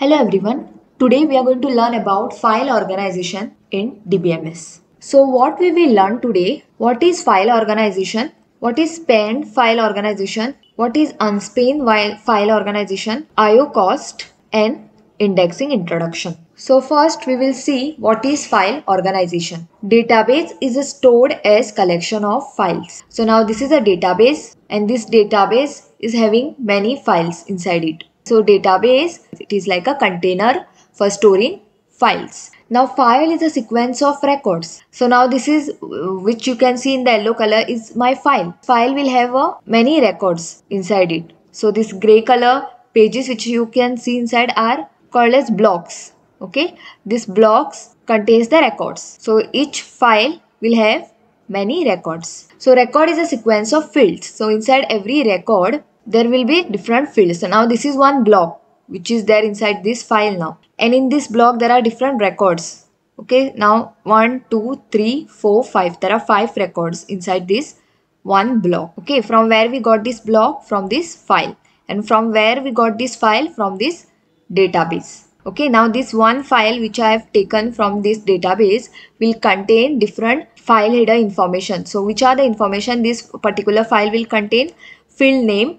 Hello everyone. Today we are going to learn about file organization in DBMS. So what we will learn today, what is file organization, what is spanned file organization, what is unspanned file organization, IO cost and indexing introduction. So first we will see what is file organization. Database is stored as collection of files. So now this is a database and this database is having many files inside it. So database, it is like a container for storing files. Now file is a sequence of records. So now this is which you can see in the yellow color is my file. File will have many records inside it. So this gray color pages which you can see inside are called as blocks. Okay, this blocks contains the records. So each file will have many records. So record is a sequence of fields. So inside every record there will be different fields. So now this is one block which is there inside this file now. And in this block there are different records. Okay, now 1, 2, 3, 4, 5. There are 5 records inside this one block. Okay, from where we got this block? From this file. And from where we got this file? From this database. Okay, now this one file which I have taken from this database will contain different file header information. So which are the information this particular file will contain? Field name,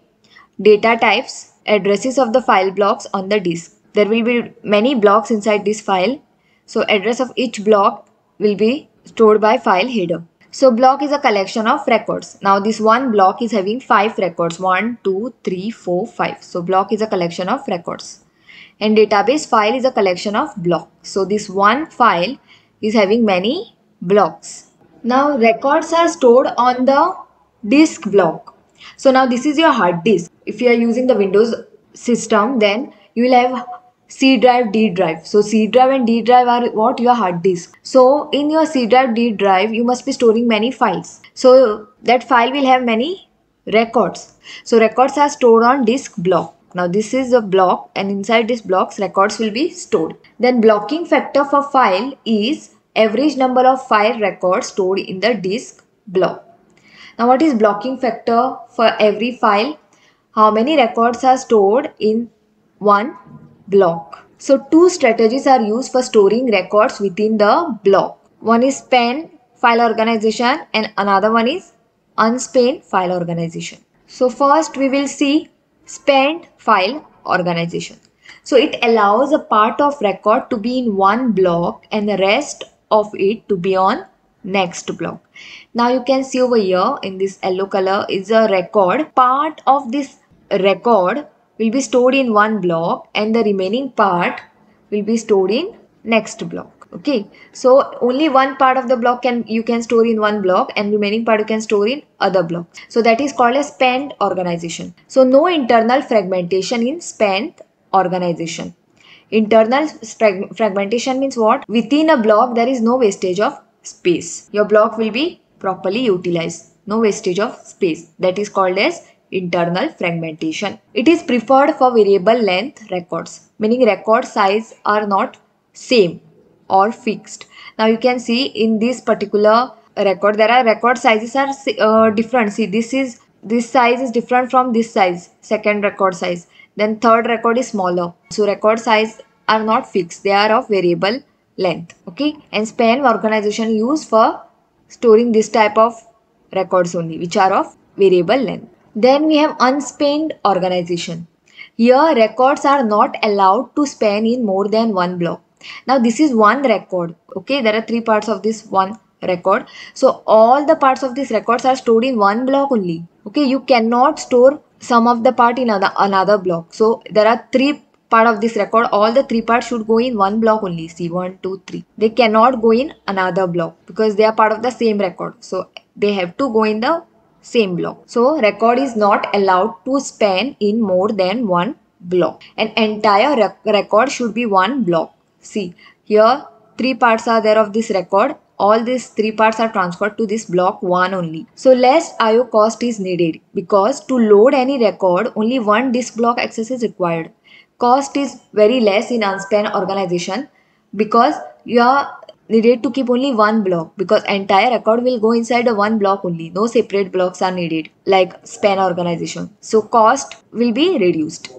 data types, addresses of the file blocks on the disk. There will be many blocks inside this file. So address of each block will be stored by file header. So block is a collection of records. Now this one block is having 5 records. 1, 2, 3, 4, 5. So block is a collection of records. And database file is a collection of blocks. So this one file is having many blocks. Now records are stored on the disk block. So now this is your hard disk. If you are using the Windows system, then you will have C drive, D drive. So C drive and D drive are what? Your hard disk. So in your C drive, D drive, you must be storing many files. So that file will have many records. So records are stored on disk block. Now this is a block and inside this blocks records will be stored. Then blocking factor for file is average number of file records stored in the disk block. Now what is blocking factor for every file? How many records are stored in one block? So two strategies are used for storing records within the block. One is spanned file organization and another one is unspanned file organization. So first we will see spanned file organization. So it allows a part of record to be in one block and the rest of it to be on next block. Now you can see over here in this yellow color is a record. Part of this record will be stored in one block and the remaining part will be stored in next block. Okay, so only one part of the block you can store in one block and remaining part you can store in other block. So that is called a spanned organization. So no internal fragmentation in spanned organization. Internal fragmentation means what? Within a block there is no wastage of space. Your block will be properly utilized. No wastage of space. That is called as internal fragmentation. It is preferred for variable length records, meaning record size are not same or fixed. Now you can see in this particular record there are record sizes are different. See, this size is different from this size, second record size. Then third record is smaller. So record size are not fixed, they are of variable length. Okay, and span organization used for storing this type of records only which are of variable length. Then we have unspanned organization. Here records are not allowed to span in more than one block. Now this is one record. Okay, there are 3 parts of this one record. So all the parts of this records are stored in one block only. Okay, you cannot store some of the part in another block. So there are 3 part of this record. All the 3 parts should go in one block only. See, 1, 2, 3. They cannot go in another block because they are part of the same record. So they have to go in the same block. So record is not allowed to span in more than one block. An entire record should be one block. See, here 3 parts are there of this record. All these 3 parts are transferred to this block 1 only. So less IO cost is needed because to load any record only one disk block access is required. Cost is very less in unspanned organization because you are needed to keep only one block because entire record will go inside a one block only. No separate blocks are needed like span organization. So cost will be reduced.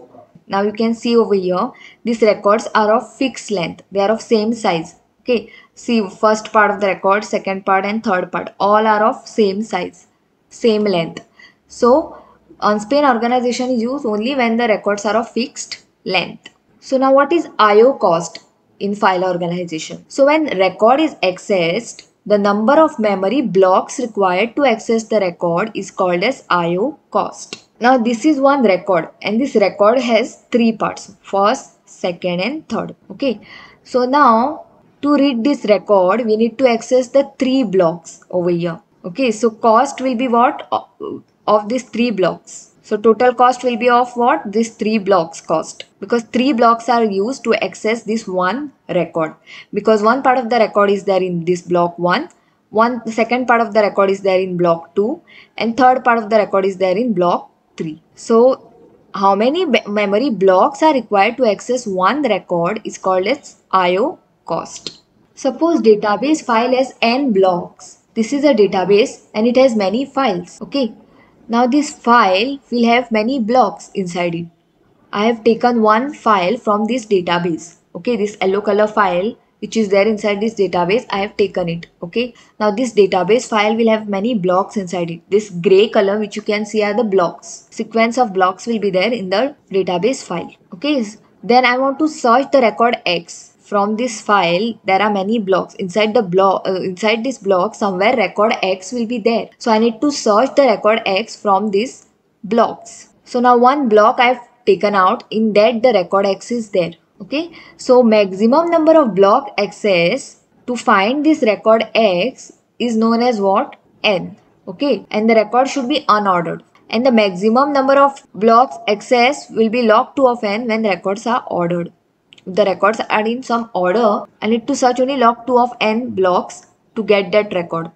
Now you can see over here, these records are of fixed length. They are of same size. Okay, see first part of the record, second part and third part, all are of same size, same length. So on-span organization is used only when the records are of fixed length. So now what is I/O cost in file organization? So when record is accessed, the number of memory blocks required to access the record is called as I/O cost. Now this is one record and this record has three parts, first, second and third. Okay, so now to read this record we need to access the three blocks over here. Okay, so cost will be what of these three blocks. So total cost will be of what? These three blocks cost, because three blocks are used to access this one record, because one part of the record is there in this block 1, the second part of the record is there in block 2 and third part of the record is there in block 3. So how many memory blocks are required to access one record is called as I/O cost. Suppose database file has n blocks. This is a database and it has many files. Okay. Now this file will have many blocks inside it. I have taken one file from this database. Okay, this yellow color file which is there inside this database, I have taken it. Okay, now this database file will have many blocks inside it. This gray color which you can see are the blocks. Sequence of blocks will be there in the database file. Okay, then I want to search the record X. From this file there are many blocks. Inside this block somewhere record X will be there. So I need to search the record X from these blocks. So now one block I have taken out, in that the record X is there. Okay, so maximum number of block access to find this record X is known as what? N. Okay, and the record should be unordered. And the maximum number of blocks access will be log 2 of n when the records are ordered. If the records are in some order, I need to search only log 2 of n blocks to get that record.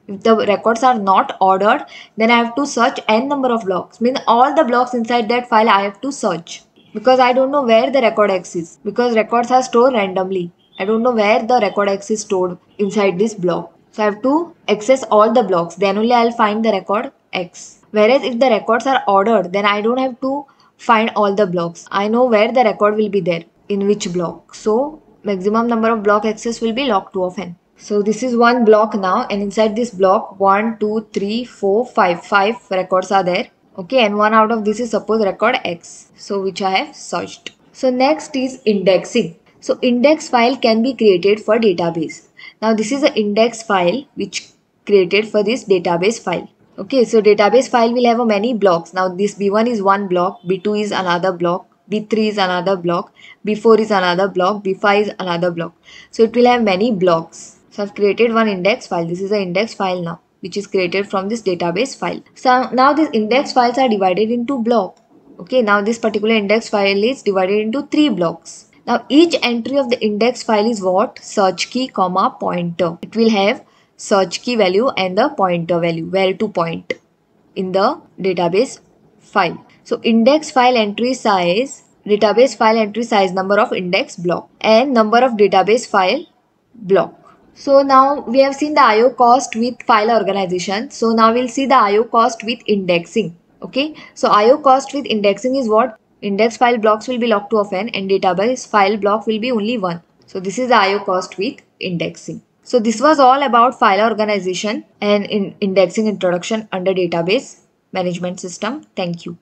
If the records are not ordered, then I have to search n number of blocks. Means all the blocks inside that file I have to search. Because I don't know where the record X is. Because records are stored randomly. I don't know where the record X is stored inside this block. So I have to access all the blocks. Then only I will find the record X. Whereas if the records are ordered, then I don't have to find all the blocks. I know where the record will be there, in which block. So maximum number of block access will be log 2 of n. So this is one block now, and inside this block 1, 2, 3, 4, 5 records are there. Okay, and one out of this is suppose record X, so which I have searched. So next is indexing. So index file can be created for database. Now this is an index file which created for this database file. Okay, so database file will have many blocks. Now this B1 is one block, B2 is another block, B3 is another block, B4 is another block, B5 is another block. So it will have many blocks. So I've created one index file. This is an index file now, which is created from this database file. So now these index files are divided into blocks. Okay, now this particular index file is divided into 3 blocks. Now each entry of the index file is what? Search key, comma, pointer. It will have search key value and the pointer value, where to point in the database file. So index file entry size, database file entry size, number of index block and number of database file block. So now we have seen the I/O cost with file organization. So now we'll see the I/O cost with indexing. Okay, so I/O cost with indexing is what? Index file blocks will be log 2 of n and database file block will be only 1. So this is the I/O cost with indexing. So this was all about file organization and indexing introduction under database management system. Thank you.